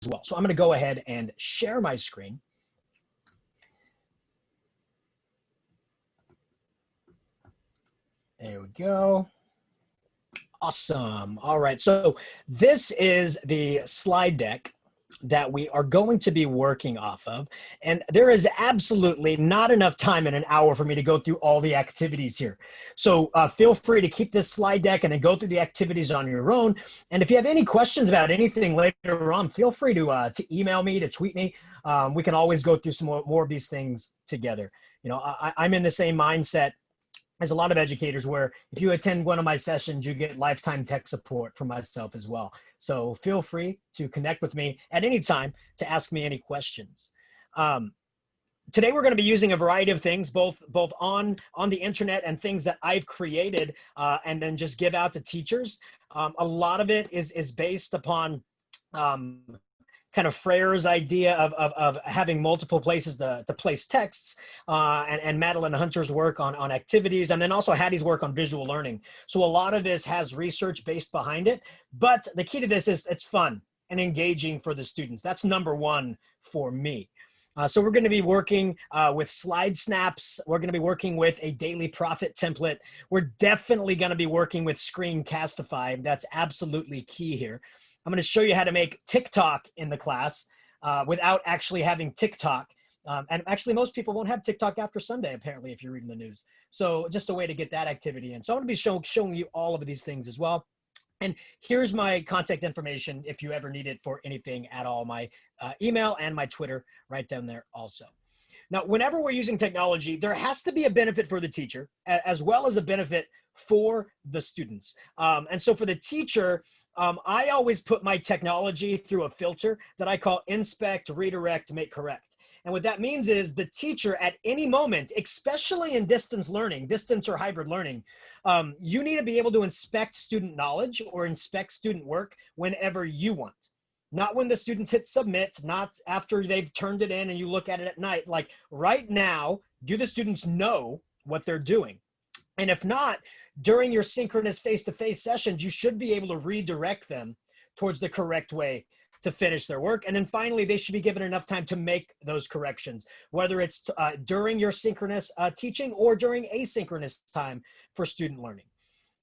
well. So I'm going to go ahead and share my screen. There we go. Awesome. All right. So this is the slide deck that we are going to be working off of. And there is absolutely not enough time in an hour for me to go through all the activities here. So feel free to keep this slide deck and then go through the activities on your own. And if you have any questions about anything later on, feel free to email me, to tweet me. We can always go through some more of these things together. You know, I'm in the same mindset as a lot of educators, where if you attend one of my sessions, you get lifetime tech support from myself as well. So feel free to connect with me at any time to ask me any questions. Today, we're going to be using a variety of things, both on the internet and things that I've created and then just give out to teachers. A lot of it is based upon kind of Freyr's idea of having multiple places to place texts, and Madeline Hunter's work on activities, and then also Hattie's work on visual learning. So a lot of this has research based behind it, but the key to this is it's fun and engaging for the students. That's number one for me. So we're going to be working with slide snaps. We're going to be working with a daily profit template. We're definitely going to be working with screencastify. That's absolutely key here. I'm going to show you how to make TikTok in the class without actually having TikTok. And actually, most people won't have TikTok after Sunday, apparently, if you're reading the news. So just a way to get that activity in. So I'm going to be showing you all of these things as well. And here's my contact information if you ever need it for anything at all. My email and my Twitter right down there also. Now, whenever we're using technology, there has to be a benefit for the teacher as well as a benefit for the students. And so for the teacher, I always put my technology through a filter that I call inspect, redirect, make correct. And what that means is the teacher at any moment, especially in distance learning, distance or hybrid learning, you need to be able to inspect student knowledge or inspect student work whenever you want. Not when the students hit submit, not after they've turned it in and you look at it at night. Like right now, do the students know what they're doing? And if not, during your synchronous face-to-face sessions, you should be able to redirect them towards the correct way to finish their work. And then finally, they should be given enough time to make those corrections, whether it's during your synchronous teaching or during asynchronous time for student learning.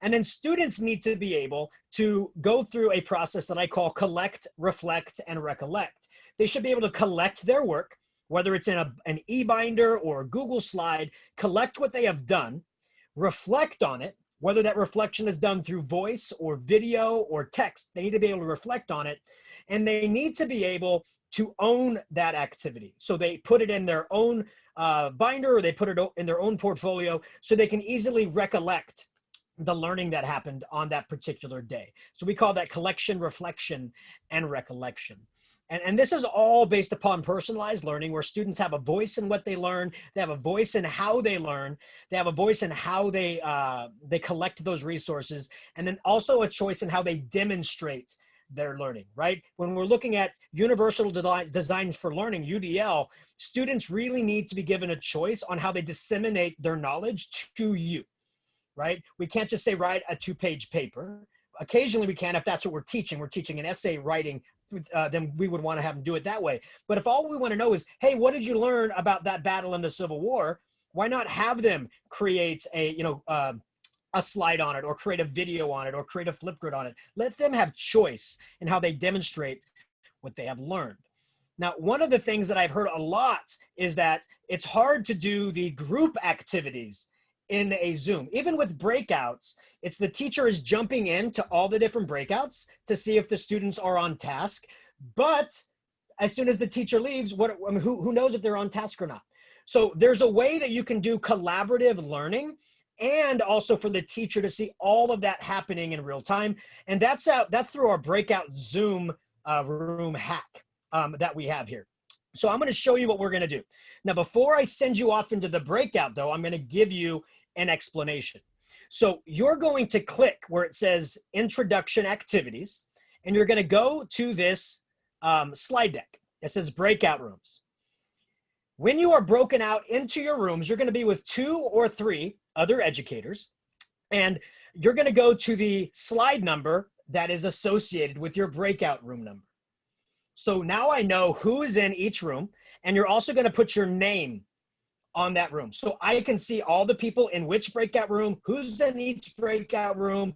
And then students need to be able to go through a process that I call collect, reflect, and recollect. They should be able to collect their work, whether it's in an e-binder or a Google slide, collect what they have done, reflect on it, whether that reflection is done through voice or video or text. They need to be able to reflect on it, and they need to be able to own that activity. So they put it in their own binder, or they put it in their own portfolio so they can easily recollect the learning that happened on that particular day. So we call that collection, reflection, and recollection. And this is all based upon personalized learning, where students have a voice in what they learn. They have a voice in how they learn. They have a voice in how they collect those resources, and then also a choice in how they demonstrate their learning, right? When we're looking at universal designs for learning, UDL, students really need to be given a choice on how they disseminate their knowledge to you, right? We can't just say write a 2-page paper. Occasionally we can if that's what we're teaching. We're teaching an essay writing, then we would want to have them do it that way. But if all we want to know is, hey, what did you learn about that battle in the Civil War? Why not have them create a slide on it, or create a video on it, or create a Flipgrid on it? Let them have choice in how they demonstrate what they have learned. Now, one of the things that I've heard a lot is that it's hard to do the group activities in a Zoom. Even with breakouts, it's the teacher is jumping into all the different breakouts to see if the students are on task. But as soon as the teacher leaves, who knows if they're on task or not? So there's a way that you can do collaborative learning, and also for the teacher to see all of that happening in real time. And that's through our Breakout Zoom room hack that we have here. So I'm going to show you what we're going to do. Now, before I send you off into the breakout, though, I'm going to give you an explanation. So you're going to click where it says Introduction Activities, and you're going to go to this slide deck. It says Breakout Rooms. When you are broken out into your rooms, you're going to be with 2 or 3 other educators, and you're going to go to the slide number that is associated with your breakout room number. So now I know who is in each room, and you're also going to put your name on that room. So I can see all the people in which breakout room, who's in each breakout room,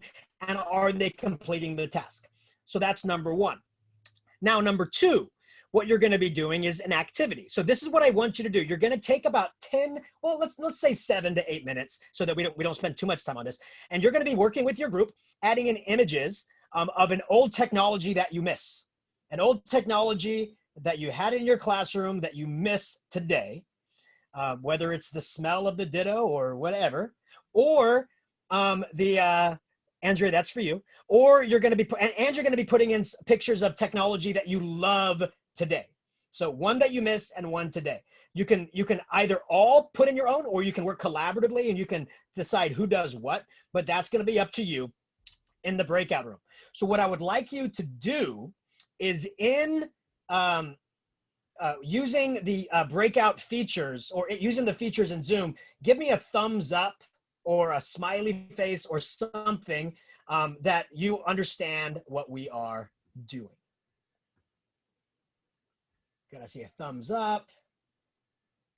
and are they completing the task. So that's number one. Now, number two, what you're going to be doing is an activity. So this is what I want you to do. You're going to take about 10, well, let's say 7 to 8 minutes so that we don't spend too much time on this. And you're going to be working with your group, adding in images of an old technology that you miss, an old technology that you had in your classroom that you miss today, whether it's the smell of the ditto or whatever, or Andrea, that's for you. Or you're going to be, and you're going to be putting in pictures of technology that you love today. So one that you missed and one today. You can either all put in your own, or you can work collaboratively and you can decide who does what, but that's going to be up to you in the breakout room. So what I would like you to do is in using the breakout features, or using the features in Zoom, give me a thumbs up or a smiley face or something that you understand what we are doing. Gotta see a thumbs up.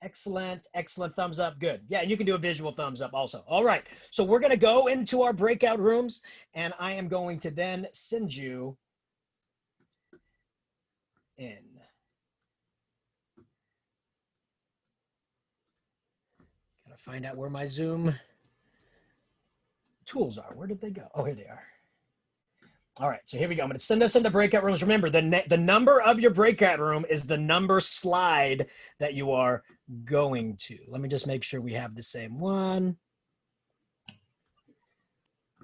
Excellent, excellent, thumbs up, good. Yeah, and you can do a visual thumbs up also. All right, so we're gonna go into our breakout rooms, and I am going to then send you in. Gotta find out where my Zoom tools are. Where did they go? Oh, here they are. All right, so here we go. I'm going to send us into breakout rooms. Remember, the number of your breakout room is the number slide that you are going to. Let me just make sure we have the same one.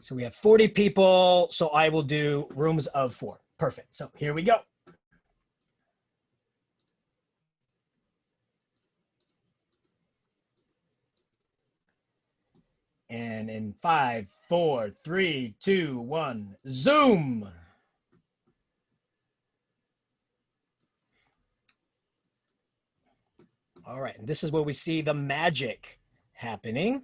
So we have 40 people, so I will do rooms of 4. Perfect. So here we go. And in 5, 4, 3, 2, 1, Zoom. All right, and this is where we see the magic happening.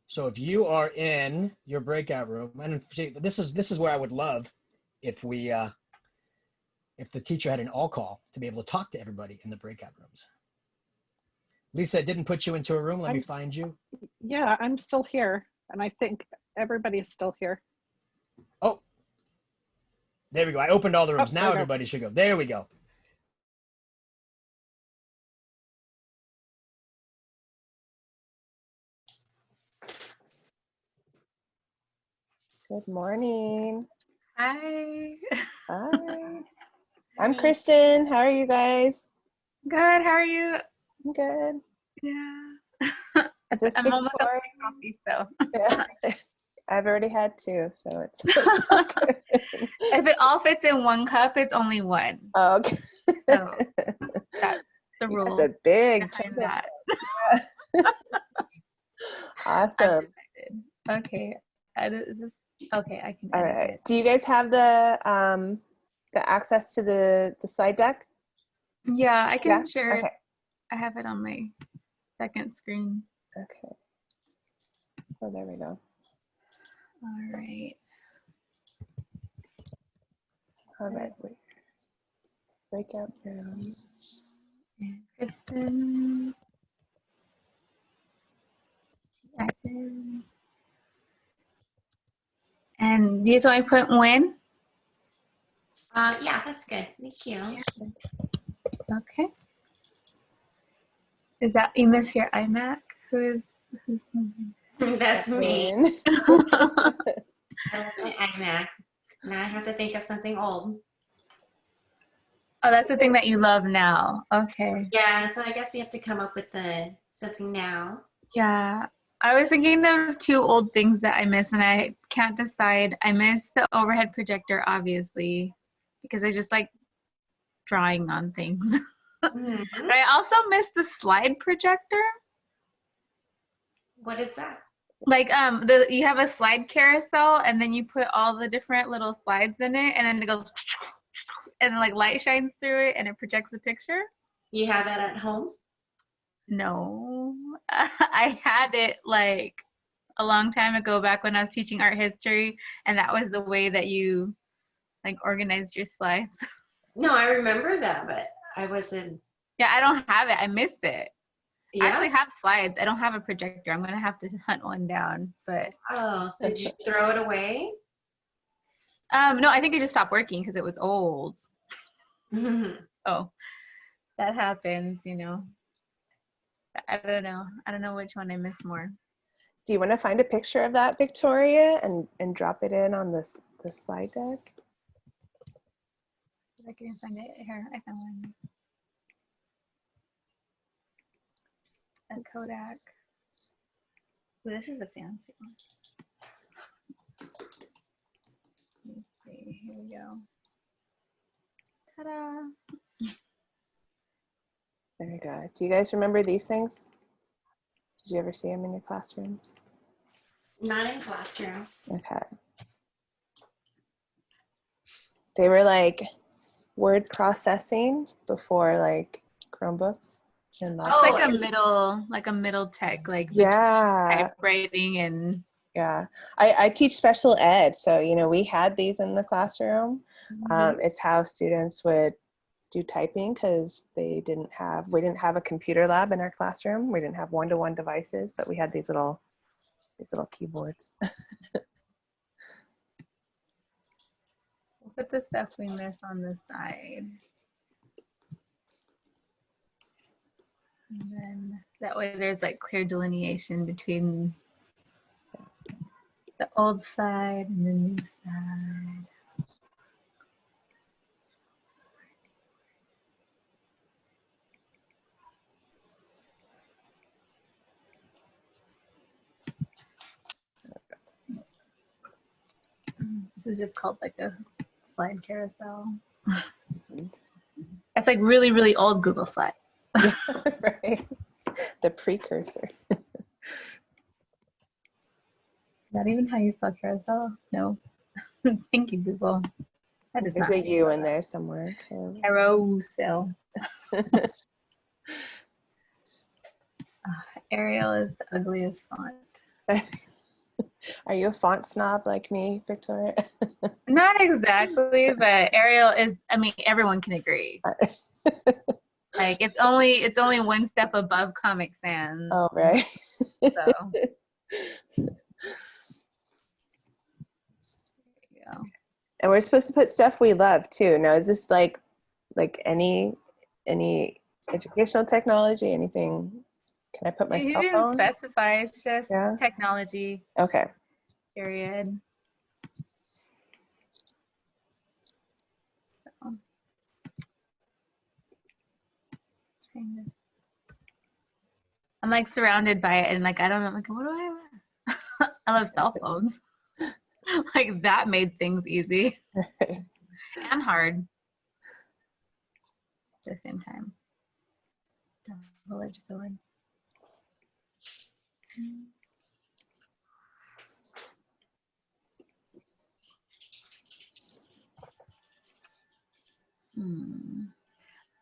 So if you are in your breakout room, and this is where I would love if we if the teacher had an all call to be able to talk to everybody in the breakout rooms. Lisa, it didn't put you into a room. Let me find you. Yeah, I'm still here, and I think everybody is still here. Oh, there we go. I opened all the rooms. Now everybody should go. There we go. Good morning. Hi. Hi. I'm Kristen. How are you guys? Good. How are you? I'm good. Yeah. Is this I'm almost up for coffee, so. Yeah. I've already had 2, so it's If it all fits in 1 cup, it's only 1. Oh, okay. So that's the rule. The big that. Yeah. Awesome. Okay. Is this okay? I can. All right. Do you guys have the access to the slide deck? Yeah, I can share okay. it. I have it on my second screen. Okay. Oh, there we go. All right. All right. Breakout room. And Kristen. And do you want to put when? Yeah, that's good. Thank you. Okay. Is that you miss your iMac? Who's That's me. I love my iMac. Now I have to think of something old. Oh, that's the thing that you love now. Okay. Yeah, so I guess we have to come up with something now. Yeah. I was thinking of 2 old things that I miss, and I can't decide. I miss the overhead projector, obviously, because I just like drawing on things. Mm-hmm. But I also miss the slide projector. What is that? Like you have a slide carousel, and then you put all the different little slides in it, and then it goes, and then like light shines through it, and it projects the picture. You have that at home? No, I had it like a long time ago, back when I was teaching art history, and that was the way that you like organized your slides. No, I remember that, but I wasn't. Yeah, I don't have it. I missed it. Yeah. I actually have slides. I don't have a projector. I'm gonna have to hunt one down. But Oh, so did you throw it away? no, I think it just stopped working because it was old. Oh, that happens, you know. I don't know. I don't know which one I miss more. Do you want to find a picture of that, Victoria, and drop it in on this the slide deck? I can find it here. I found one. A Kodak. Ooh, this is a fancy one. Let me see. Here we go. Ta-da! There you go. Do you guys remember these things? Did you ever see them in your classrooms? Not in classrooms. Okay. They were like word processing before like Chromebooks and It's laptops. like a middle tech, like between Yeah. typewriting and Yeah. I teach special ed, so you know we had these in the classroom. It's how students would do typing because we didn't have a computer lab in our classroom. We didn't have one-to-one devices, but we had these little keyboards. we'll put the stuff we miss on the side. And then that way there's like clear delineation between the old side and the new side. This is just called like a slide carousel. That's like really, really old Google Slides. Right. The precursor. Not even how you spell carousel? No. Thank you, Google. That is There's not a U in there somewhere. carousel. Arial is the ugliest font. Are you a font snob like me, Victoria? Not exactly, but Arial is, I mean, everyone can agree. Like it's only one step above Comic Sans. Oh, right. So yeah. And we're supposed to put stuff we love too. Now, is this like any educational technology? Anything? Can I put my You cell didn't phone? specify, it's just Yeah. technology, Okay. period. So, I'm like surrounded by it and like I don't know, like what do I have? I love cell phones. Like that made things easy and hard at the same time. Double-edged sword.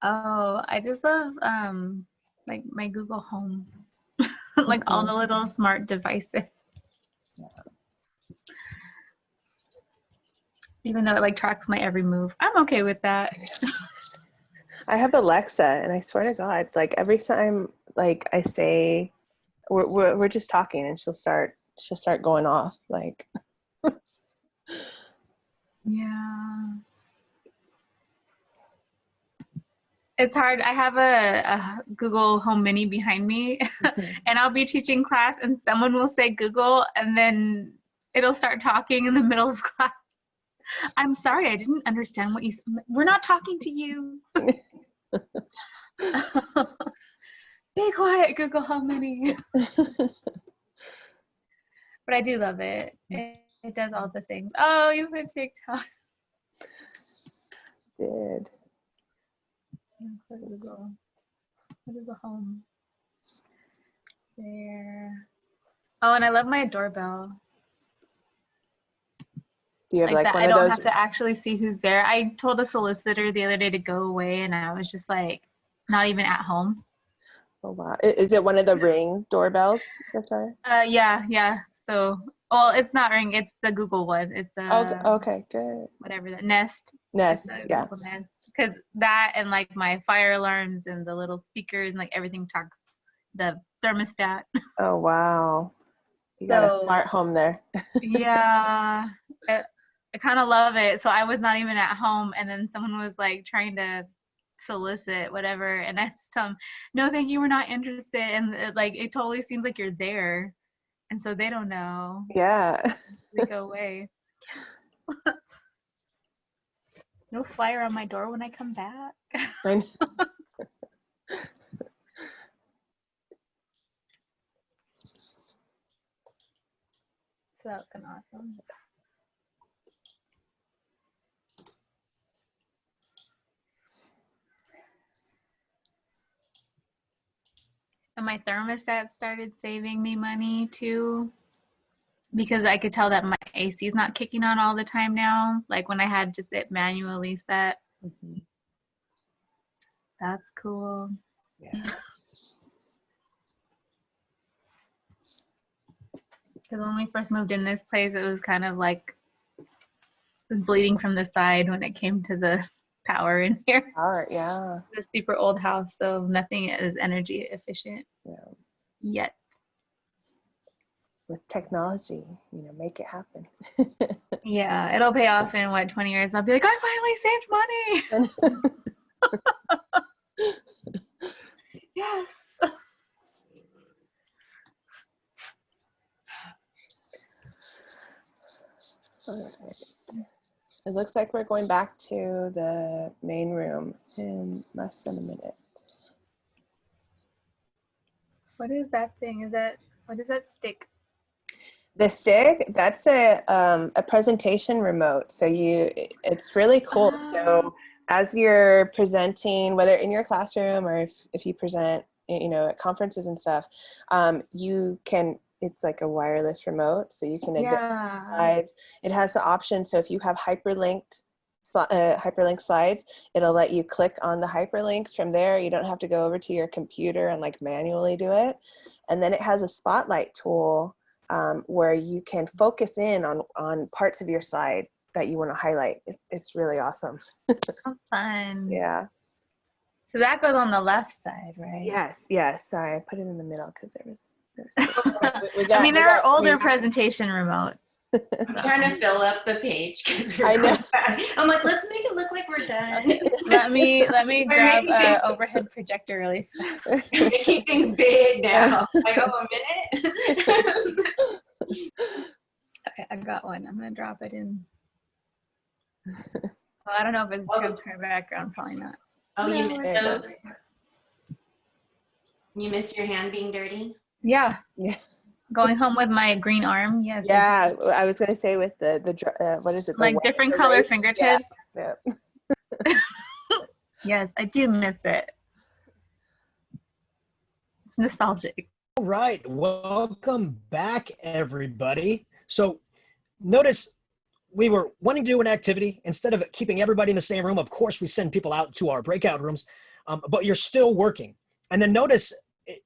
Oh, I just love like my Google Home, like all the little smart devices. Even though it like tracks my every move, I'm okay with that. I have Alexa, and I swear to God, like every time, like I say, we're just talking, and she'll start going off, like. Yeah. It's hard. I have a Google Home Mini behind me and I'll be teaching class and someone will say Google and then it'll start talking in the middle of class. I'm sorry, I didn't understand what you said. We're not talking to you. Be quiet, Google Home Mini. But I do love it. It does all the things. Oh, you put TikTok. Did. Google Home. There. Oh, and I love my doorbell. Do you have like that one I of don't those? have to actually see who's there. I told a solicitor the other day to go away and I was just like not even at home. Oh wow! Is it one of the Ring doorbells, Victoria? Yeah. So Well, it's not Ring. It's the Google one. It's Okay, okay, good. whatever that Nest. Nest, It's the yeah. Google Nest. Because that and like my fire alarms and the little speakers and like everything talks. The thermostat. Oh, wow. You got a smart home there. Yeah, I kind of love it. So I was not even at home, and then someone was like trying to solicit whatever, and I just told them, no, thank you, we're not interested. And like it totally seems like you're there, and so they don't know. Yeah. They go away. No flyer on my door when I come back. I know. So that's been awesome. And my thermostat started saving me money too, because I could tell that my AC is not kicking on all the time now. Like when I had just it manually set. Mhm. That's cool. Yeah. Because when we first moved in this place, it was kind of like bleeding from the side when it came to the power in here. Power, yeah. It's a super old house, so nothing is energy efficient Yeah. yet. With technology, you know, make it happen. Yeah, it'll pay off in what, 20 years. I'll be like, I finally saved money. Yes. All right. It looks like we're going back to the main room in less than a minute. What is that thing? What is that stick? The stick, that's a presentation remote. So it's really cool. So as you're presenting, whether in your classroom or if you present, you know, at conferences and stuff, you can, it's like a wireless remote. So you can advance slides. It has the option. So if you have hyperlinked slides, it'll let you click on the hyperlinks from there. You don't have to go over to your computer and like manually do it. And then it has a spotlight tool where you can focus in on parts of your slide that you want to highlight. It's really awesome. Oh, fun. Yeah. So that goes on the left side, right? Yes, yes. Sorry, I put it in the middle because there was I mean, there are older presentation remotes. I'm trying to fill up the page because I know. I'm like, let's make it look like we're done. Let me We're grab making an overhead projector really fast. We're making things big now. Like, oh, a minute. Okay, I got one. I'm gonna drop it in. Well, I don't know if it's transparent background. Probably not. Oh, No, you missed it's those? You missed your hand being dirty? Yeah. Yeah. Going home with my green arm. Yes. Yeah, I was gonna say with the what is it? The Like different color erase? fingertips. Yeah. Yes, I do miss it. It's nostalgic. All right, welcome back, everybody. So notice we were wanting to do an activity. Instead of keeping everybody in the same room, of course, we send people out to our breakout rooms, but you're still working. And then notice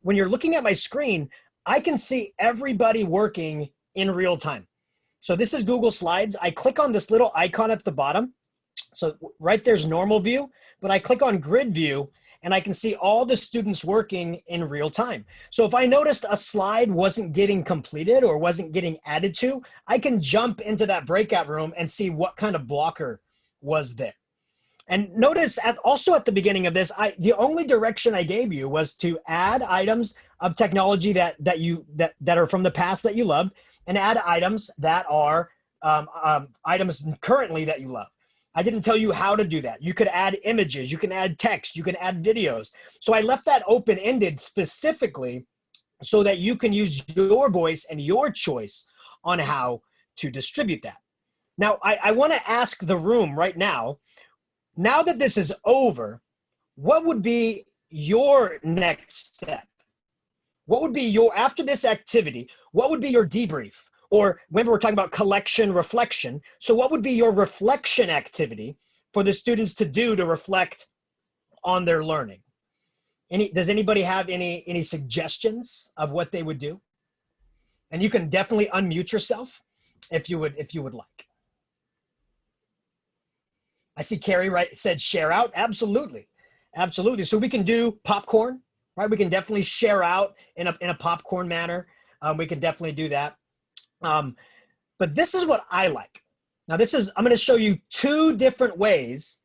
when you're looking at my screen, I can see everybody working in real time. So this is Google Slides. I click on this little icon at the bottom. So right there's normal view, but I click on grid view and I can see all the students working in real time. So if I noticed a slide wasn't getting completed or wasn't getting added to, I can jump into that breakout room and see what kind of blocker was there. And notice also at the beginning of this, the only direction I gave you was to add items of technology that are from the past that you loved, and add items that are items currently that you love. I didn't tell you how to do that. You could add images, you can add text, you can add videos. So I left that open-ended specifically so that you can use your voice and your choice on how to distribute that. Now, I want to ask the room right now that this is over, what would be your next step? What would be after this activity, what would be your debrief? Or remember, we're talking about collection, reflection. So what would be your reflection activity for the students to do to reflect on their learning? Does anybody have any suggestions of what they would do? And you can definitely unmute yourself if you would like. I see Carrie said share out. Absolutely. Absolutely. So we can do popcorn, right? We can definitely share out in a popcorn manner. We can definitely do that. But this is what I like. Now I'm going to show you 2 different ways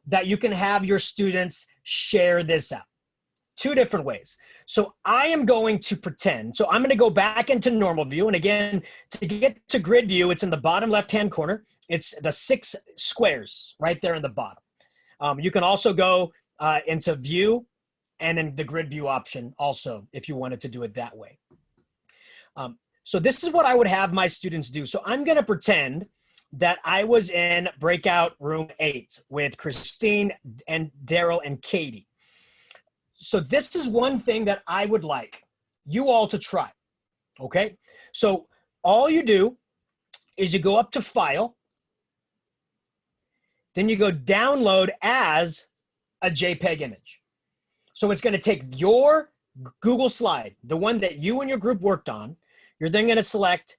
that you can have your students share this out. 2 different ways. So I am going to pretend, so I'm going to go back into normal view. And again, to get to grid view, it's in the bottom left-hand corner. It's the 6 squares right there in the bottom. You can also go into view and then the grid view option also, if you wanted to do it that way. So this is what I would have my students do. So I'm going to pretend that I was in breakout room 8 with Christine and Daryl and Katie. So this is one thing that I would like you all to try, okay? So all you do is you go up to File, then you go Download as a JPEG image. So it's gonna take your Google slide, the one that you and your group worked on, you're then gonna select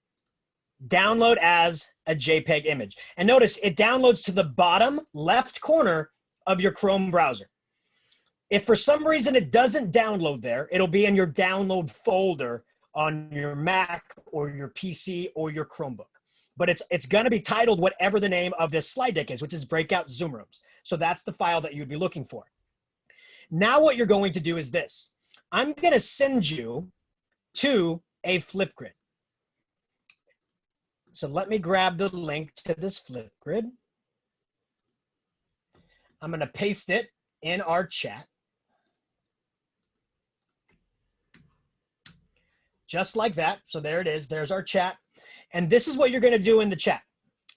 Download as a JPEG image. And notice it downloads to the bottom left corner of your Chrome browser. If for some reason it doesn't download there, it'll be in your download folder on your Mac or your PC or your Chromebook. But it's going to be titled whatever the name of this slide deck is, which is Breakout Zoom Rooms. So that's the file that you'd be looking for. Now what you're going to do is this. I'm going to send you to a Flipgrid. So let me grab the link to this Flipgrid. I'm going to paste it in our chat. Just like that. So there it is. There's our chat. And this is what you're going to do in the chat.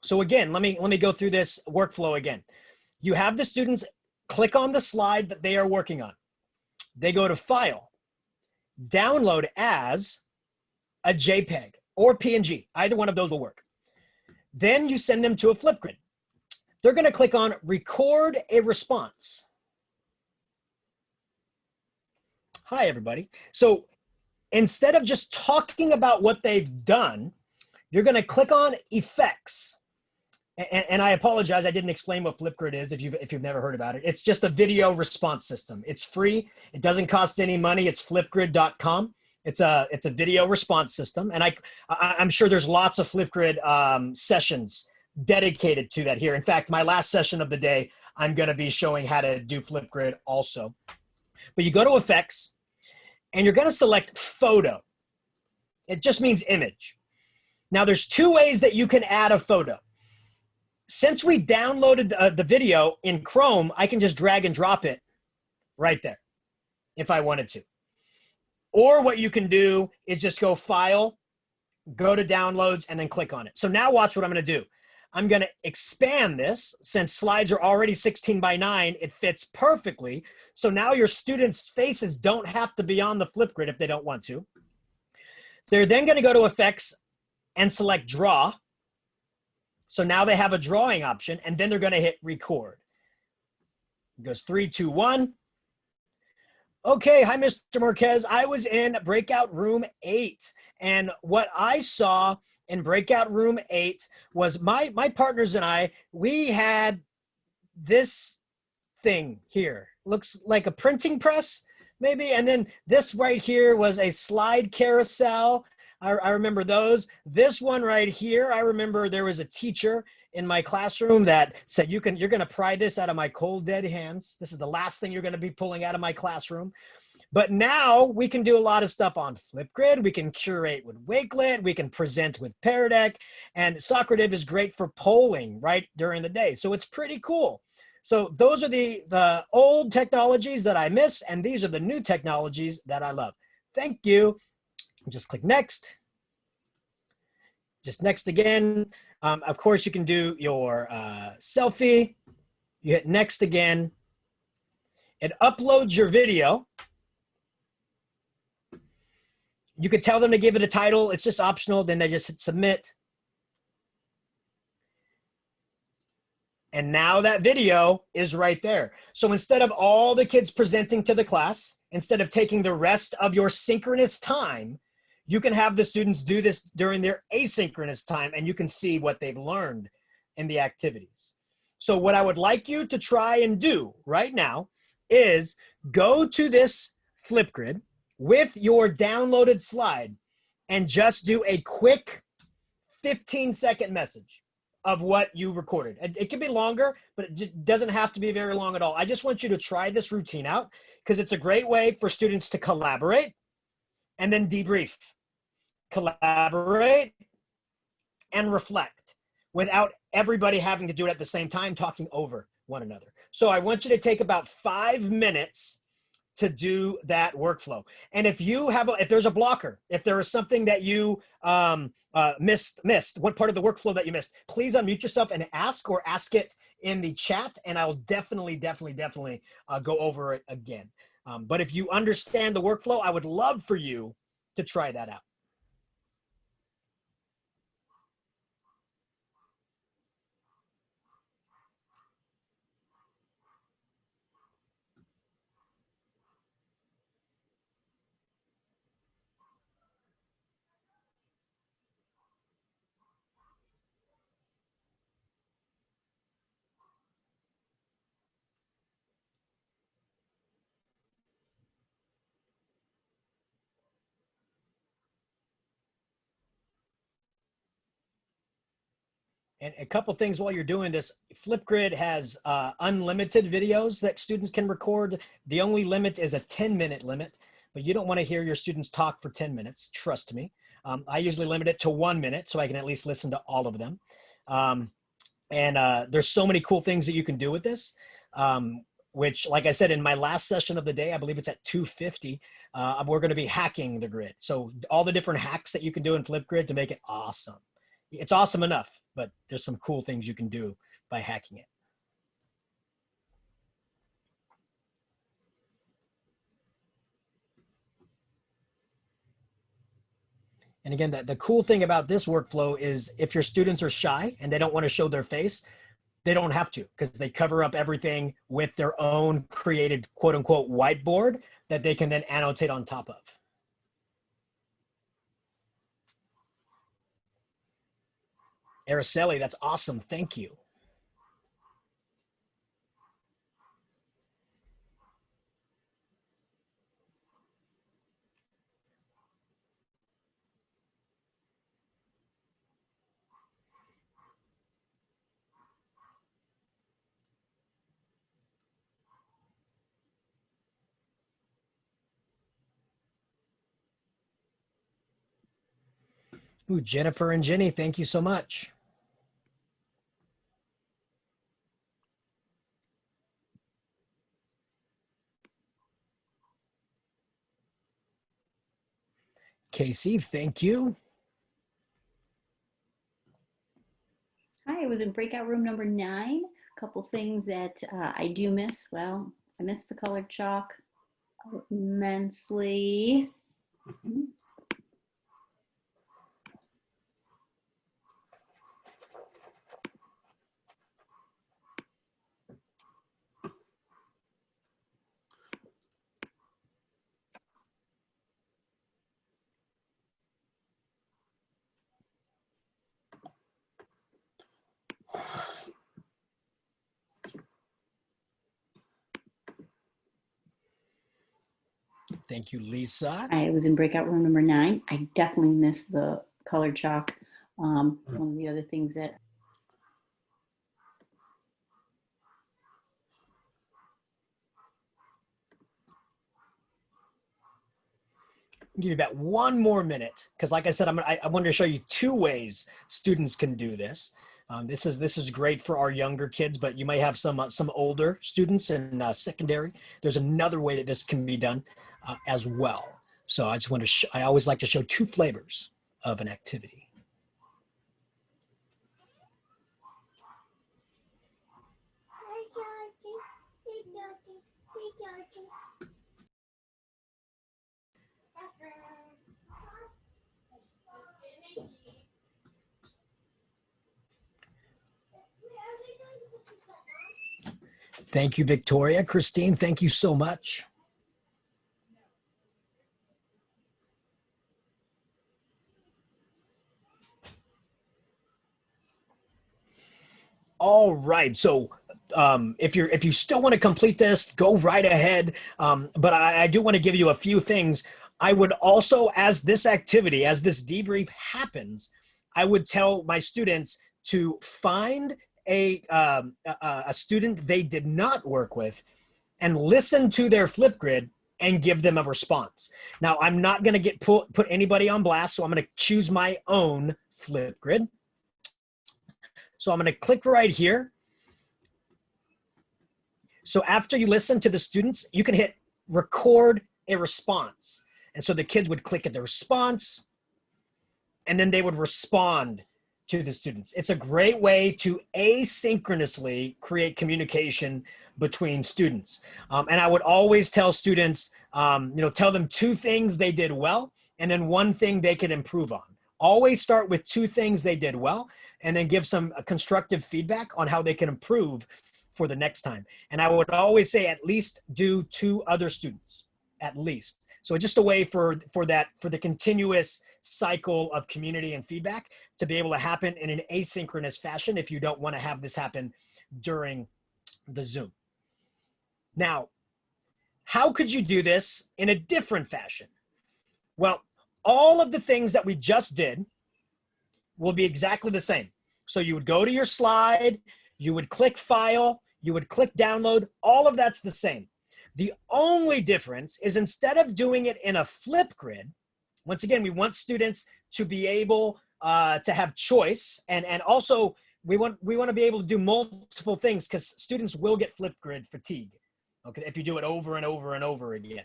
So again, let me go through this workflow again. You have the students click on the slide that they are working on. They go to File, Download as a JPEG or PNG. Either one of those will work. Then you send them to a Flipgrid. They're going to click on Record a Response. Hi, everybody. So instead of just talking about what they've done, you're going to click on Effects. And I apologize, I didn't explain what Flipgrid is if you've never heard about it. It's just a video response system. It's free. It doesn't cost any money. It's flipgrid.com. It's a video response system. And I'm sure there's lots of Flipgrid sessions dedicated to that here. In fact, my last session of the day, I'm going to be showing how to do Flipgrid also. But you go to Effects, and you're going to select Photo. It just means image. Now, there's 2 ways that you can add a photo. Since we downloaded the video in Chrome, I can just drag and drop it right there if I wanted to. Or what you can do is just go File, go to Downloads, and then click on it. So now watch what I'm going to do. I'm going to expand this. Since slides are already 16 by 9, it fits perfectly. So now your students' faces don't have to be on the Flipgrid if they don't want to. They're then going to go to Effects and select Draw. So now they have a drawing option, and then they're going to hit Record. It goes 3, 2, 1. Okay, hi, Mr. Marquez. I was in Breakout Room 8, and what I saw in Breakout Room 8 was my partners and I, we had this thing here. Looks like a printing press, maybe. And then this right here was a slide carousel. I remember those. This one right here, I remember there was a teacher in my classroom that said, you're going to pry this out of my cold, dead hands. This is the last thing you're going to be pulling out of my classroom. But now we can do a lot of stuff on Flipgrid. We can curate with Wakelet. We can present with Pear Deck. And Socrative is great for polling right during the day. So it's pretty cool. So those are the old technologies that I miss, and these are the new technologies that I love. Thank you. Just click Next. Just Next again. Of course, you can do your selfie. You hit Next again. It uploads your video. You could tell them to give it a title. It's just optional. Then they just hit Submit. And now that video is right there. So instead of all the kids presenting to the class, instead of taking the rest of your synchronous time, You can have the students do this during their asynchronous time, and you can see what they've learned in the activities. So what I would like you to try and do right now is go to this Flipgrid with your downloaded slide and just do a quick 15-second message of what you recorded. It can be longer, but it just doesn't have to be very long at all. I just want you to try this routine out because it's a great way for students to collaborate and then debrief. Collaborate and reflect without everybody having to do it at the same time, talking over one another. So I want you to take about 5 minutes to do that workflow. And if you have, if there's a blocker, if there is something that you missed, what part of the workflow that you missed, please unmute yourself and ask, or ask it in the chat, and I'll definitely go over it again. But if you understand the workflow, I would love for you to try that out. And a couple things while you're doing this, Flipgrid has unlimited videos that students can record. The only limit is a 10-minute limit, but you don't want to hear your students talk for 10 minutes, trust me. I usually limit it to 1 minute so I can at least listen to all of them. There's so many cool things that you can do with this, which, like I said, in my last session of the day, I believe it's at 2:50, we're going to be hacking the grid. So all the different hacks that you can do in Flipgrid to make it awesome. It's awesome enough, but there's some cool things you can do by hacking it. And again, the cool thing about this workflow is if your students are shy and they don't want to show their face, they don't have to, because they cover up everything with their own created quote unquote whiteboard that they can then annotate on top of. Araceli, that's awesome. Thank you. Ooh, Jennifer and Jenny, thank you so much. Casey, thank you. Hi, I was in breakout room number 9. A couple things that I do miss. Well, I miss the colored chalk immensely. Thank you, Lisa. I was in breakout room number 9. I definitely miss the colored chalk. One of the other things that Give you about 1 more minute, because like I said, I wanted to show you 2 ways students can do this. This is great for our younger kids, but you might have some older students in secondary. There's another way that this can be done as well. So I just want to I always like to show 2 flavors of an activity. Thank you, Victoria. Christine, thank you so much. All right. So if you still want to complete this, go right ahead. But I do want to give you a few things. I would also, as this activity, as this debrief happens, I would tell my students to find a student they did not work with and listen to their Flipgrid and give them a response. Now, I'm not going to put anybody on blast, so I'm going to choose my own Flipgrid. So I'm going to click right here. So after you listen to the students, you can hit record a response. And so the kids would click at the response, and then they would respond to the students. It's a great way to asynchronously create communication between students. And I would always tell students, tell them 2 things they did well, and then 1 thing they could improve on. Always start with 2 things they did well, and then give some constructive feedback on how they can improve for the next time. And I would always say at least do 2 other students, at least. So just a way for the continuous cycle of community and feedback to be able to happen in an asynchronous fashion if you don't want to have this happen during the Zoom. Now, how could you do this in a different fashion? Well, all of the things that we just did will be exactly the same. So you would go to your slide, you would click file, you would click download, all of that's the same. The only difference is instead of doing it in a Flipgrid, once again, we want students to be able to have choice, and also we want to be able to do multiple things because students will get Flipgrid fatigue, okay, if you do it over and over and over again.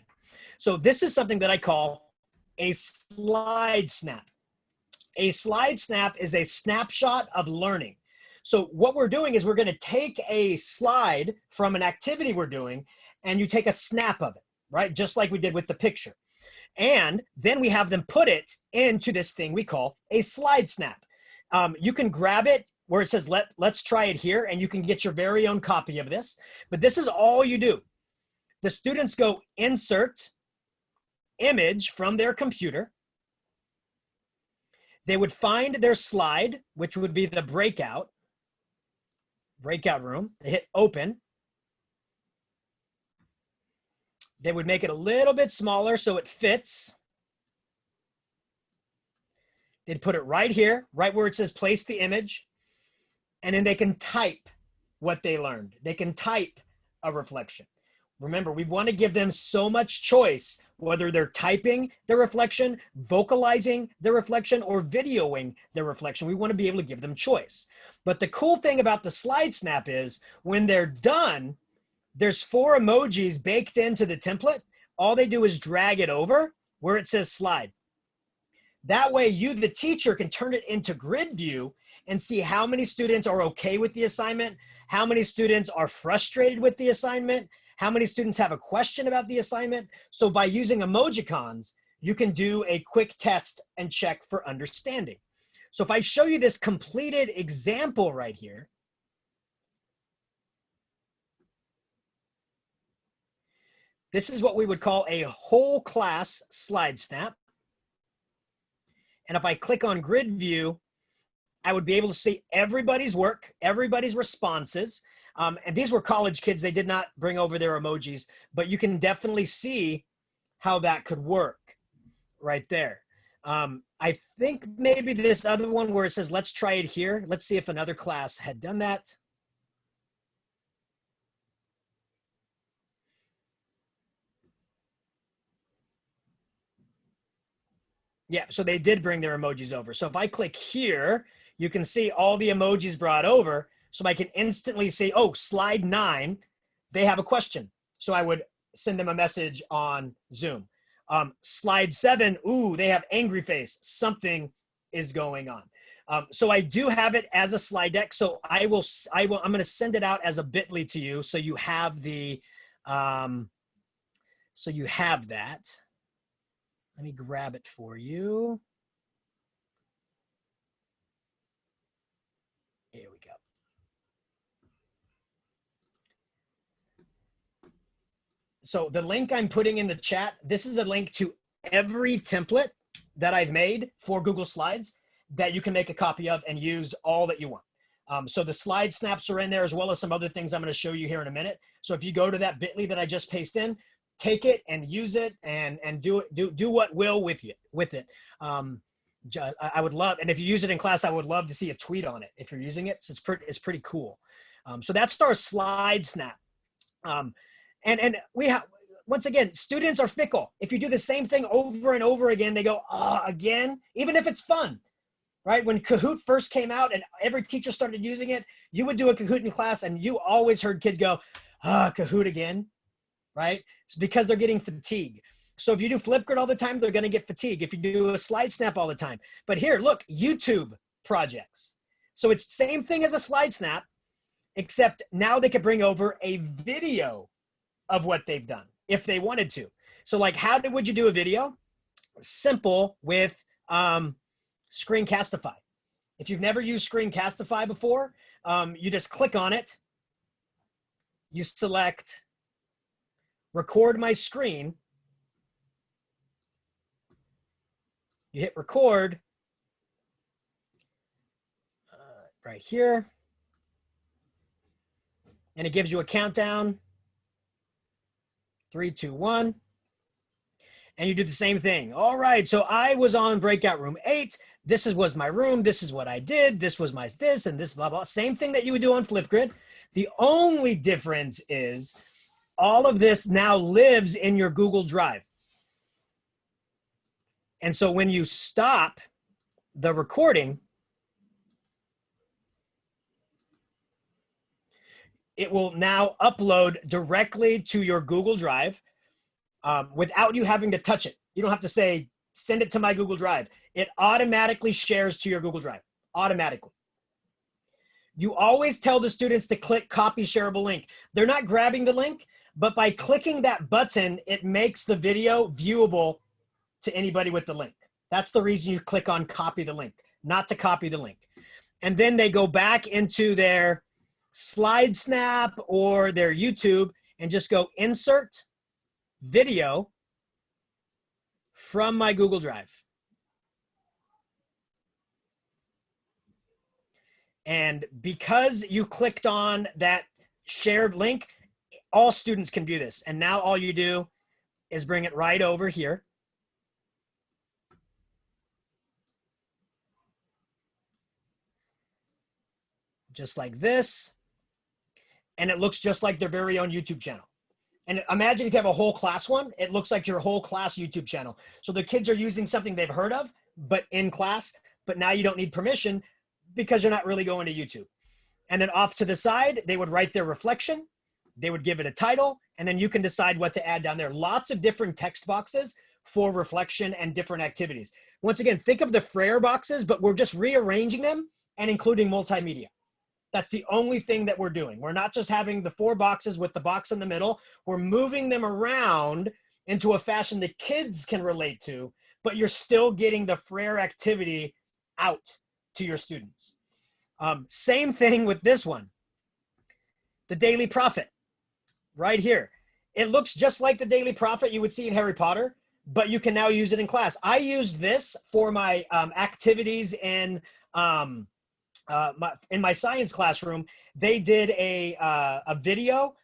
So this is something that I call a slide snap. A slide snap is a snapshot of learning. So what we're doing is we're going to take a slide from an activity we're doing, and you take a snap of it, right? Just like we did with the picture. And then we have them put it into this thing we call a slide snap. You can grab it where it says, let's try it here, and you can get your very own copy of this. But this is all you do. The students go insert image from their computer. They would find their slide, which would be the breakout room. They hit open. They would make it a little bit smaller so it fits. They'd put it right here, right where it says place the image. And then they can type what they learned. They can type a reflection. Remember, we want to give them so much choice, whether they're typing their reflection, vocalizing their reflection, or videoing their reflection. We want to be able to give them choice. But the cool thing about the slide snap is when they're done, there's 4 emojis baked into the template. All they do is drag it over where it says slide. That way you, the teacher, can turn it into grid view and see how many students are okay with the assignment, how many students are frustrated with the assignment, how many students have a question about the assignment. So by using emojicons, you can do a quick test and check for understanding. So if I show you this completed example right here, this is what we would call a whole class slide snap. And if I click on grid view, I would be able to see everybody's work, everybody's responses. And these were college kids. They did not bring over their emojis, but you can definitely see how that could work right there. I think maybe this other one where it says, let's try it here. Let's see if another class had done that. Yeah, so they did bring their emojis over. So if I click here, you can see all the emojis brought over. So I can instantly see, oh, slide 9, they have a question. So I would send them a message on Zoom. Slide 7, ooh, they have angry face. Something is going on. So I do have it as a slide deck. So I'm going to send it out as a bit.ly to you. So you have the, that. Let me grab it for you. Here we go. So the link I'm putting in the chat, this is a link to every template that I've made for Google Slides that you can make a copy of and use all that you want. So the slide snaps are in there, as well as some other things I'm going to show you here in a minute. So if you go to that bit.ly that I just pasted in, take it and use it and do what will with it. I would love, and if you use it in class, I would love to see a tweet on it if you're using it. So it's pretty cool. So that's our slide snap. And we have, once again, students are fickle. If you do the same thing over and over again, they go, again, even if it's fun, right? When Kahoot first came out and every teacher started using it, you would do a Kahoot in class and you always heard kids go, Kahoot again, right? It's because they're getting fatigue. So if you do Flipgrid all the time, they're going to get fatigue. If you do a slide snap all the time. But here, look, YouTube projects. So it's the same thing as a slide snap, except now they could bring over a video of what they've done if they wanted to. So like, would you do a video? Simple with Screencastify. If you've never used Screencastify before, you just click on it. You select record my screen. You hit record right here. And it gives you a countdown. 3, 2, 1. And you do the same thing. All right, so I was on breakout room 8. This was my room. This is what I did. This was my this and this, blah, blah. Same thing that you would do on Flipgrid. The only difference is all of this now lives in your Google Drive. And so when you stop the recording, it will now upload directly to your Google Drive without you having to touch it. You don't have to say, send it to my Google Drive. It automatically shares to your Google Drive, automatically. You always tell the students to click copy shareable link. They're not grabbing the link, but by clicking that button, it makes the video viewable to anybody with the link. That's the reason you click on copy the link, not to copy the link. And then they go back into their slide snap or their YouTube and just go insert video from my Google Drive. And because you clicked on that shared link, all students can do this. And now all you do is bring it right over here. Just like this. And it looks just like their very own YouTube channel. And imagine if you have a whole class one, it looks like your whole class YouTube channel. So the kids are using something they've heard of, but in class, but now you don't need permission because you're not really going to YouTube. And then off to the side, they would write their reflection. They would give it a title, and then you can decide what to add down there. Lots of different text boxes for reflection and different activities. Once again, think of the Frere boxes, but we're just rearranging them and including multimedia. That's the only thing that we're doing. We're not just having the 4 boxes with the box in the middle. We're moving them around into a fashion that kids can relate to, but you're still getting the Frere activity out to your students. Same thing with this one. The Daily Prophet, right here. It looks just like the Daily Prophet you would see in Harry Potter, but you can now use it in class. I used this for my activities in my science classroom. They did a video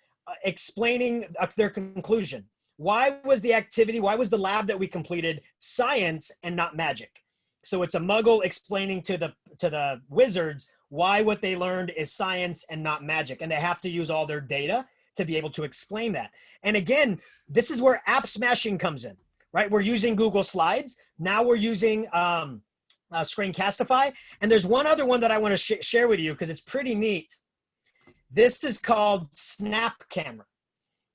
explaining their conclusion. Why was the activity, why was the lab that we completed science and not magic? So it's a muggle explaining to the wizards why what they learned is science and not magic. And they have to use all their data to be able to explain that. And again, this is where app smashing comes in, right? We're using Google Slides. Now we're using Screencastify. And there's one other one that I want to share with you because it's pretty neat. This is called Snapcam.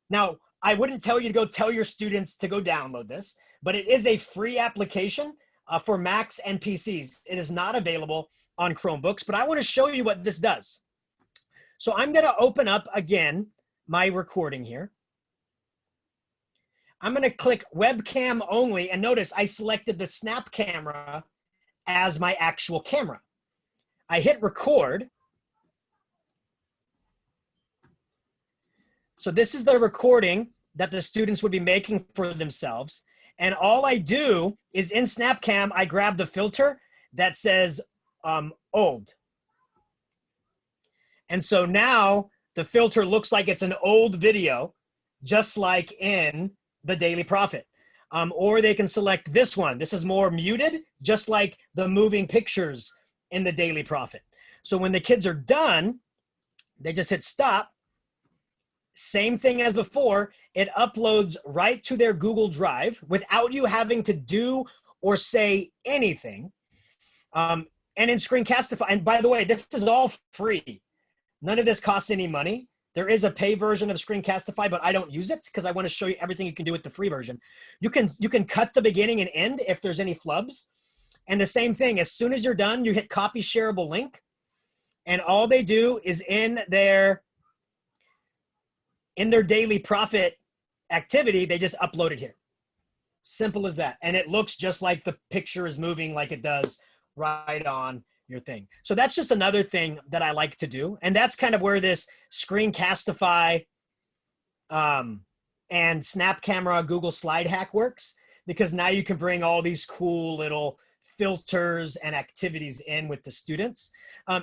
Now, I wouldn't tell you to go tell your students to go download this, but it is a free application for Macs and PCs. It is not available on Chromebooks, but I want to show you what this does. So I'm going to open up again my recording here. I'm going to click webcam only, and notice I selected the Snap camera as my actual camera. I hit record. So this is the recording that the students would be making for themselves. And all I do is in Snapcam, I grab the filter that says old. And so now the filter looks like it's an old video, just like in the Daily Prophet. Or they can select this one. This is more muted, just like the moving pictures in the Daily Prophet. So when the kids are done, they just hit stop. Same thing as before, it uploads right to their Google Drive without you having to do or say anything. And in Screencastify, and by the way, this is all free. None of this costs any money. There is a pay version of Screencastify, but I don't use it because I want to show you everything you can do with the free version. You can cut the beginning and end if there's any flubs. And the same thing, as soon as you're done, you hit copy shareable link. And all they do is in their Daily Prophet activity, they just upload it here. Simple as that. And it looks just like the picture is moving like it does right on your thing. So that's just another thing that I like to do. And that's kind of where this Screencastify and Snap Camera Google Slide Hack works, because now you can bring all these cool little filters and activities in with the students.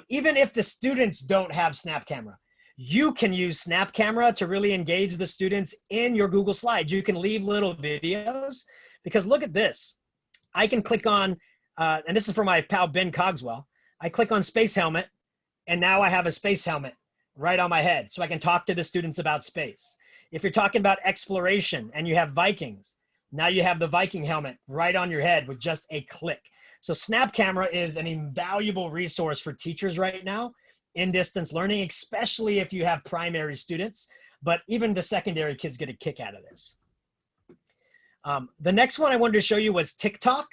Even if the students don't have Snap Camera, you can use Snap Camera to really engage the students in your Google Slides. You can leave little videos, because look at this. I can click on, and this is for my pal Ben Cogswell. I click on space helmet, and now I have a space helmet right on my head, so I can talk to the students about space. If you're talking about exploration and you have Vikings, now you have the Viking helmet right on your head with just a click. So Snap Camera is an invaluable resource for teachers right now in distance learning, especially if you have primary students, but even the secondary kids get a kick out of this. The next one I wanted to show you was TikTok.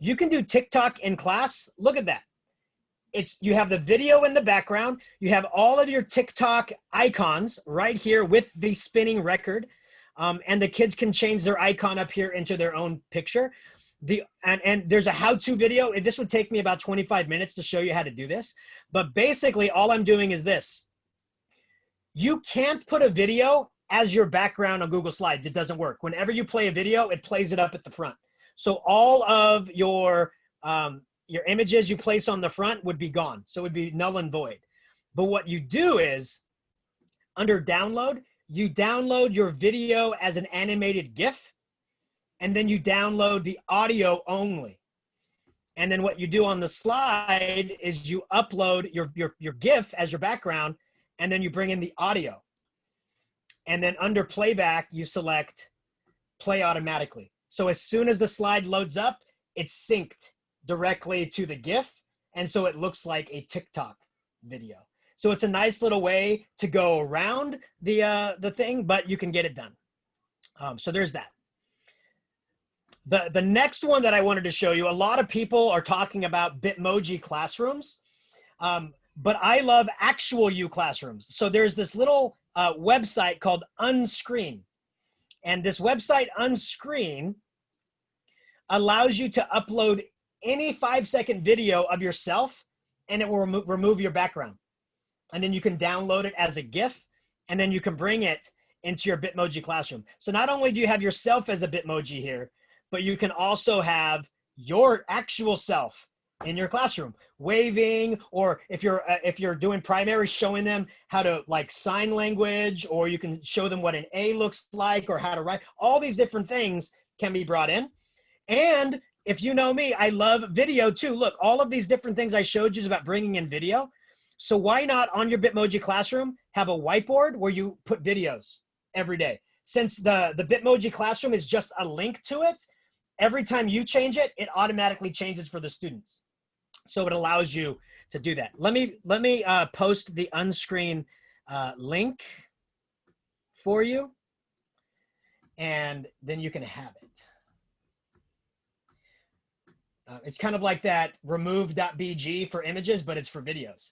You can do TikTok in class. Look at that. You have the video in the background. You have all of your TikTok icons right here with the spinning record. And the kids can change their icon up here into their own picture. And there's a how-to video. This would take me about 25 minutes to show you how to do this. But basically, all I'm doing is this. You can't put a video as your background on Google Slides. It doesn't work. Whenever you play a video, it plays it up at the front. So all of your images you place on the front would be gone. So it would be null and void. But what you do is, under download, you download your video as an animated GIF, and then you download the audio only. And then what you do on the slide is you upload your GIF as your background, and then you bring in the audio. And then under playback, you select play automatically. So as soon as the slide loads up, it's synced directly to the GIF. And so it looks like a TikTok video. So it's a nice little way to go around the thing, but you can get it done. So there's that. The next one that I wanted to show you, a lot of people are talking about Bitmoji classrooms, but I love actual U classrooms. So there's this little website called Unscreen. And this website Unscreen allows you to upload any 5-second video of yourself, and it will remove your background. And then you can download it as a GIF, and then you can bring it into your Bitmoji classroom. So not only do you have yourself as a Bitmoji here, but you can also have your actual self in your classroom waving, or if you're doing primary, showing them how to like sign language, or you can show them what an A looks like or how to write. All these different things can be brought in. And if you know me, I love video too. Look, all of these different things I showed you is about bringing in video. So why not on your Bitmoji classroom have a whiteboard where you put videos every day? Since the Bitmoji classroom is just a link to it, every time you change it, it automatically changes for the students. So it allows you to do that. Let me post the Unscreen link for you, and then you can have it. It's kind of like that remove.bg for images, but it's for videos.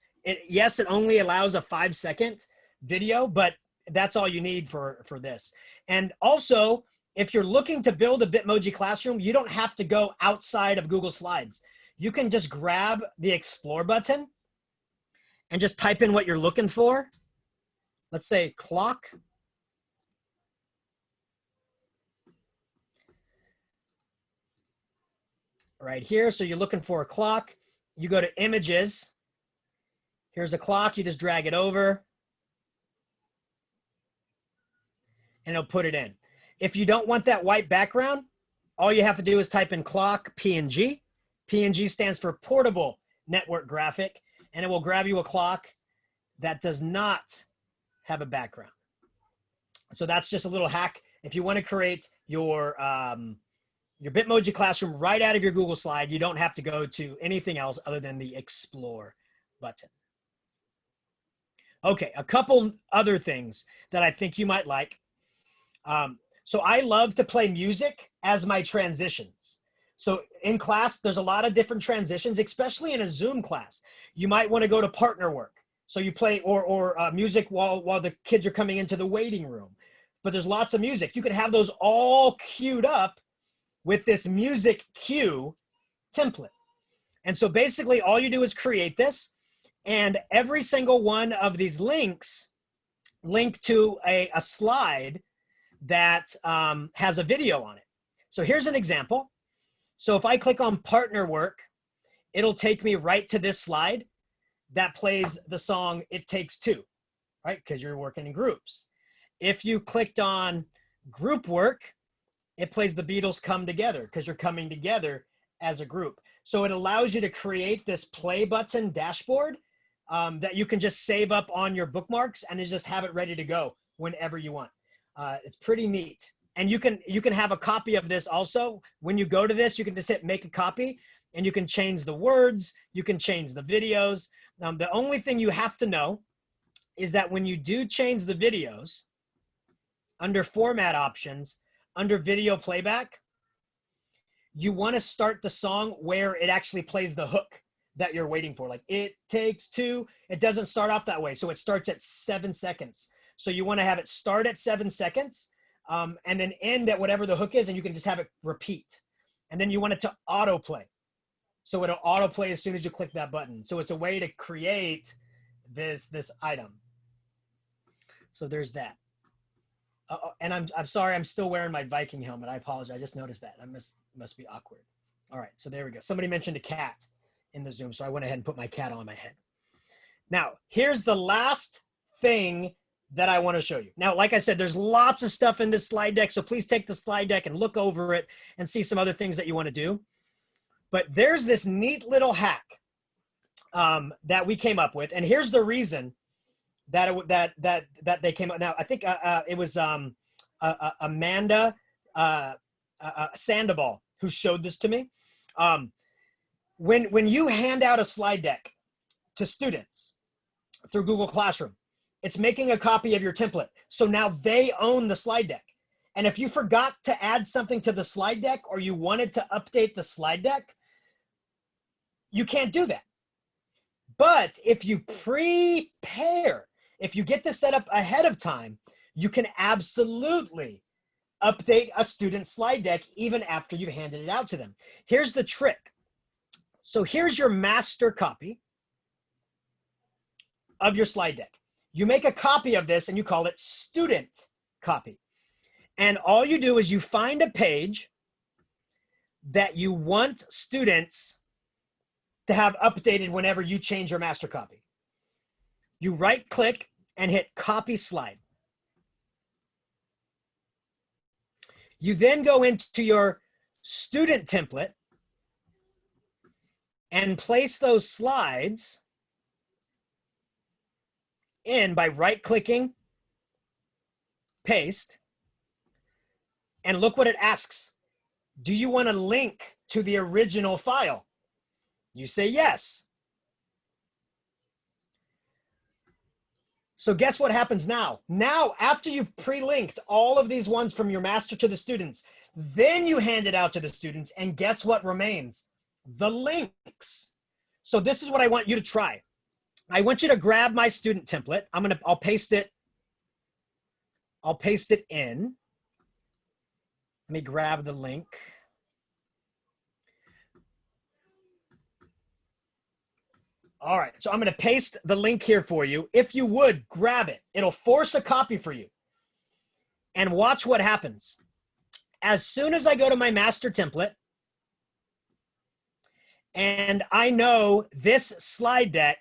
Yes, it only allows a 5-second video, but that's all you need for this. And also, if you're looking to build a Bitmoji classroom, you don't have to go outside of Google Slides. You can just grab the Explore button and just type in what you're looking for. Let's say clock. Right here. So you're looking for a clock. You go to images, Here's a clock. You just drag it over and it'll put it in. If you don't want that white background, all you have to do is type in clock PNG. PNG stands for portable network graphic, and it will grab you a clock that does not have a background. So that's just a little hack. If you want to create your Bitmoji classroom right out of your Google slide, you don't have to go to anything else other than the Explore button. Okay, a couple other things that I think you might like. So I love to play music as my transitions. So in class, there's a lot of different transitions, especially in a Zoom class. You might want to go to partner work. So you play or music while the kids are coming into the waiting room. But there's lots of music. You could have those all queued up with this music cue template. And so basically all you do is create this, and every single one of these links link to a slide that has a video on it. So here's an example. So if I click on partner work, it'll take me right to this slide that plays the song It Takes Two, right? Because you're working in groups. If you clicked on group work, it plays the Beatles Come Together because you're coming together as a group. So it allows you to create this play button dashboard that you can just save up on your bookmarks and then just have it ready to go whenever you want. It's pretty neat. And you can have a copy of this also. When you go to this, you can just hit make a copy and you can change the words, you can change the videos. The only thing you have to know is that when you do change the videos, under format options, under video playback, you want to start the song where it actually plays the hook that you're waiting for. Like It Takes Two, it doesn't start off that way. So it starts at 7 seconds. So you want to have it start at 7 seconds and then end at whatever the hook is, and you can just have it repeat. And then you want it to autoplay. So it'll autoplay as soon as you click that button. So it's a way to create this item. So there's that. And I'm sorry, I'm still wearing my Viking helmet. I apologize. I just noticed that. I must be awkward. All right, so there we go. Somebody mentioned a cat in the Zoom, so I went ahead and put my cat on my head. Now, here's the last thing that I want to show you. Now, like I said, there's lots of stuff in this slide deck, so please take the slide deck and look over it and see some other things that you want to do. But there's this neat little hack that we came up with, and here's the reason that they came up. Now, I think it was Amanda Sandoval who showed this to me. When you hand out a slide deck to students through Google Classroom, it's making a copy of your template. So now they own the slide deck. And if you forgot to add something to the slide deck or you wanted to update the slide deck, you can't do that. But if you prepare, if you get this set up ahead of time, you can absolutely update a student's slide deck even after you've handed it out to them. Here's the trick. So here's your master copy of your slide deck. You make a copy of this and you call it student copy. And all you do is you find a page that you want students to have updated whenever you change your master copy. You right click and hit copy slide. You then go into your student template and place those slides in by right clicking, paste, and look what it asks. Do you want to link to the original file? You say yes. So guess what happens now? Now, after you've pre-linked all of these ones from your master to the students, then you hand it out to the students, and guess what remains? The links. So this is what I want you to try. I want you to grab my student template. I'll paste it. I'll paste it in. Let me grab the link. All right, so I'm going to paste the link here for you. If you would, grab it. It'll force a copy for you. And watch what happens. As soon as I go to my master template, and I know this slide deck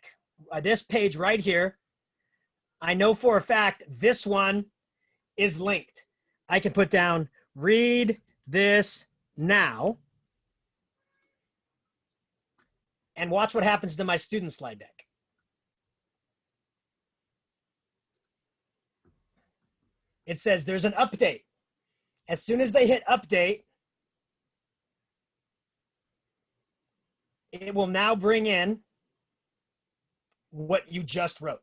this page right here, I know for a fact this one is linked. I can put down, read this now, and watch what happens to my student slide deck. It says there's an update. As soon as they hit update, it will now bring in what you just wrote.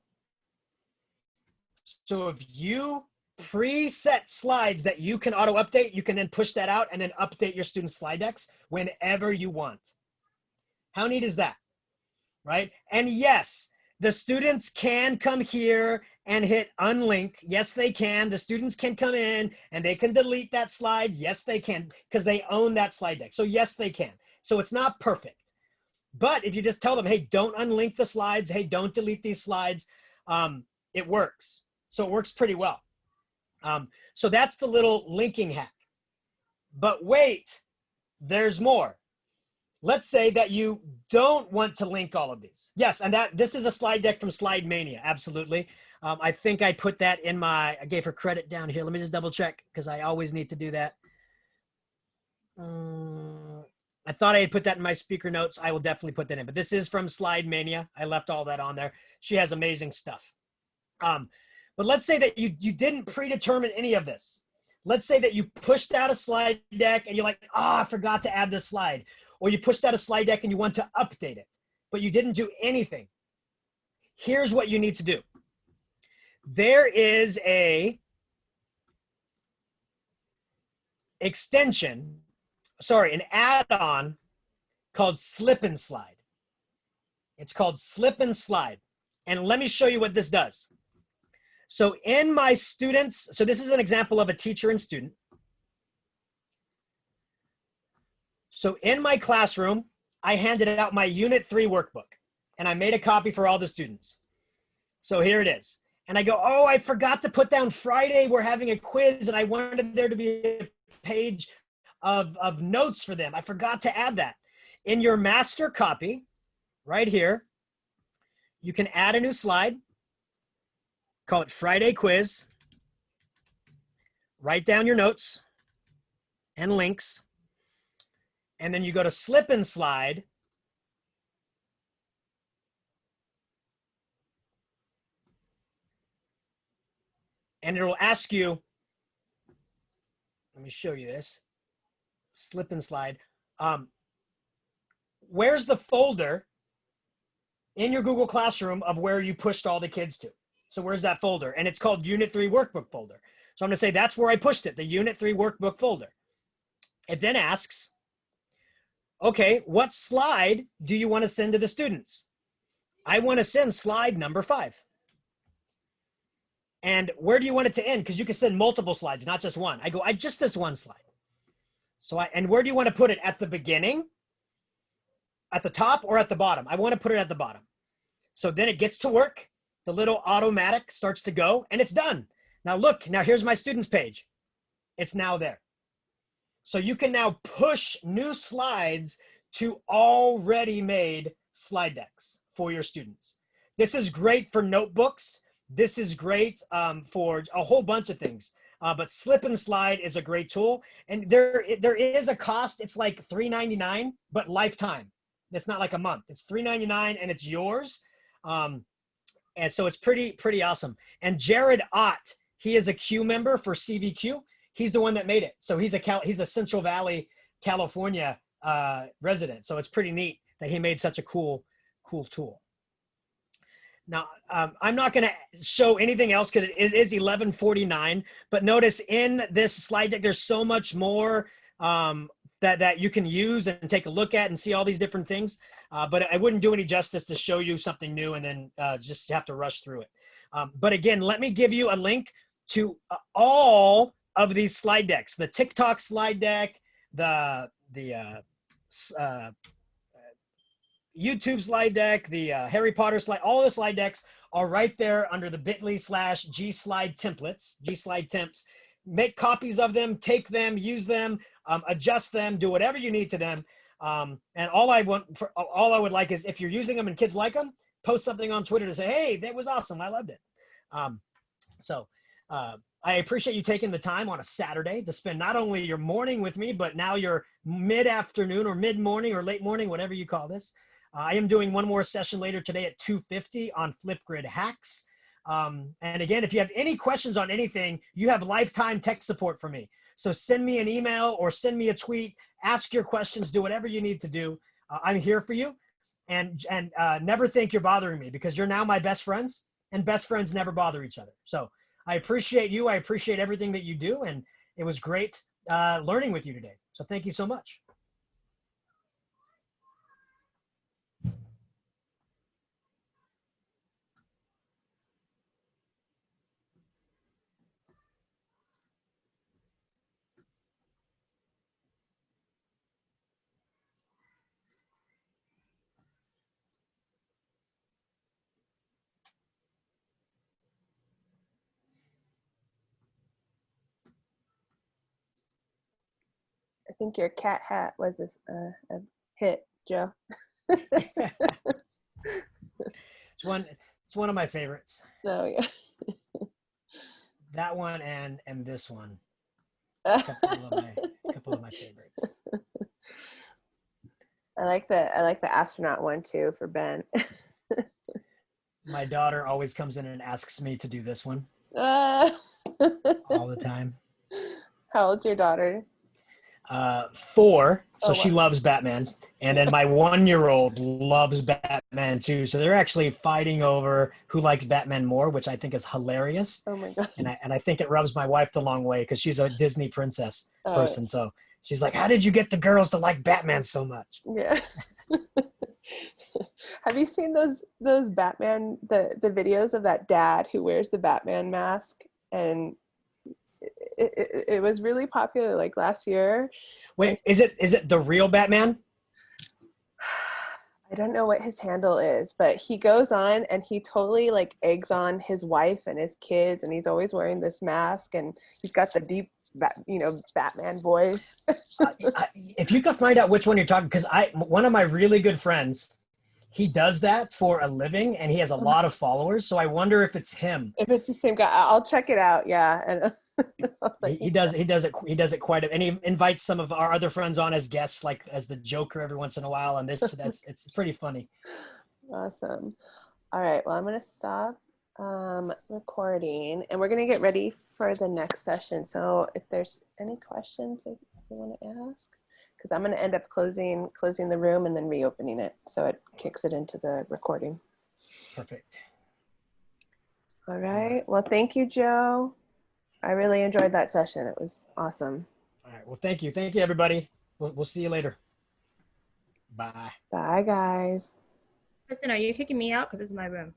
So if you preset slides that you can auto update, you can then push that out and then update your student slide decks whenever you want. How neat is that? Right? And yes, the students can come here and hit unlink. Yes, they can. The students can come in and they can delete that slide. Yes, they can, because they own that slide deck. So yes, they can. So it's not perfect. But if you just tell them, hey, don't unlink the slides, hey, don't delete these slides, it works. So it works pretty well. So that's the little linking hack. But wait, there's more. Let's say that you don't want to link all of these. Yes, and this is a slide deck from Slide Mania, absolutely. I think I put that in I gave her credit down here. Let me just double check because I always need to do that. I thought I had put that in my speaker notes. I will definitely put that in, but this is from Slide Mania. I left all that on there. She has amazing stuff. But let's say that you didn't predetermine any of this. Let's say that you pushed out a slide deck and you're like, I forgot to add this slide. Or you pushed out a slide deck and you want to update it, but you didn't do anything. Here's what you need to do. There is an add-on called Slip and Slide. It's called Slip and Slide. And let me show you what this does. So in my students, so this is an example of a teacher and student. So in my classroom, I handed out my Unit 3 workbook and I made a copy for all the students. So here it is. And I go, oh, I forgot to put down Friday, we're having a quiz and I wanted there to be a page of notes for them. I forgot to add that. In your master copy, right here, you can add a new slide, call it Friday quiz, write down your notes and links, and then you go to Slip and Slide, and it will ask you, let me show you this, Slip and Slide. Where's the folder in your Google Classroom of where you pushed all the kids to? So where's that folder? And it's called Unit 3 Workbook Folder. So I'm gonna say that's where I pushed it, the Unit 3 Workbook Folder. It then asks, okay, what slide do you want to send to the students? I want to send slide number 5. And where do you want it to end? Because you can send multiple slides, not just one. I go, just this one slide. So and where do you want to put it? At the beginning, at the top, or at the bottom? I want to put it at the bottom. So then it gets to work. The little automatic starts to go and it's done. Now look, now here's my students page. It's now there. So you can now push new slides to already made slide decks for your students. This is great for notebooks. This is great for a whole bunch of things. But Slip and Slide is a great tool. And there is a cost. It's like $3.99, but lifetime. It's not like a month. It's $3.99 and it's yours. And so it's pretty awesome. And Jared Ott, he is a Q member for CVQ. He's the one that made it. So he's a Central Valley, California resident. So it's pretty neat that he made such a cool tool. Now, I'm not going to show anything else because it is 11:49. But notice in this slide deck, there's so much more that you can use and take a look at and see all these different things. But I wouldn't do any justice to show you something new and then just have to rush through it. But again, let me give you a link to all of these slide decks: the TikTok slide deck, the YouTube slide deck, the Harry Potter slide. All the slide decks are right there under the bit.ly/gslide templates, gslide temps. Make copies of them, take them, use them, adjust them, do whatever you need to them. And all I would like is, if you're using them and kids like them, post something on Twitter to say, hey, that was awesome. I loved it. I appreciate you taking the time on a Saturday to spend not only your morning with me, but now your mid-afternoon or mid-morning or late morning, whatever you call this. I am doing one more session later today at 2:50 on Flipgrid hacks. And again, if you have any questions on anything, you have lifetime tech support from me. So send me an email or send me a tweet, ask your questions, do whatever you need to do. I'm here for you. And never think you're bothering me, because you're now my best friends, and best friends never bother each other. So I appreciate you. I appreciate everything that you do. And it was great learning with you today. So thank you so much. I think your cat hat was a hit, Joe. It's one of my favorites. Oh, yeah. That one and this one. A couple of my favorites. I like the astronaut one too for Ben. My daughter always comes in and asks me to do this one All all the time. How old's your daughter? 4, so Oh, she wow. loves Batman, and then my 1-year-old loves Batman too. So they're actually fighting over who likes Batman more, which I think is hilarious. Oh my God. And I think it rubs my wife the long way, because she's a Disney princess person. So she's like, "How did you get the girls to like Batman so much?" Yeah. Have you seen those Batman the videos of that dad who wears the Batman mask? And it was really popular like last year. Wait, is it the real Batman? I don't know what his handle is, but he goes on and he totally like eggs on his wife and his kids, and he's always wearing this mask, and he's got the deep Batman voice. If you could find out which one you're talking, because one of my really good friends, he does that for a living, and he has a lot of followers. So I wonder if it's him. If it's the same guy, I'll check it out. Yeah, and he does it quite and he invites some of our other friends on as guests, like as the Joker every once in a while, and it's pretty funny. Awesome. All right, well, I'm going to stop recording, and we're going to get ready for the next session. So if there's any questions that you want to ask, because I'm going to end up closing the room and then reopening it, so it kicks it into the recording. Perfect. All right, well, thank you, Joe. I really enjoyed that session. It was awesome. All right, well, thank you everybody. We'll see you later. Bye. Bye, guys. Kristen, are you kicking me out? Because this is my room.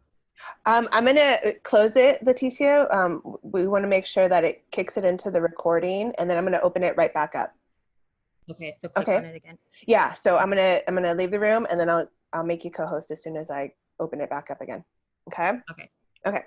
I'm going to close it, Leticia. We want to make sure that it kicks it into the recording, and then I'm going to open it right back up. Okay, so click on it again. Yeah, so I'm gonna leave the room, and then I'll make you co-host as soon as I open it back up again. Okay? Okay. Okay.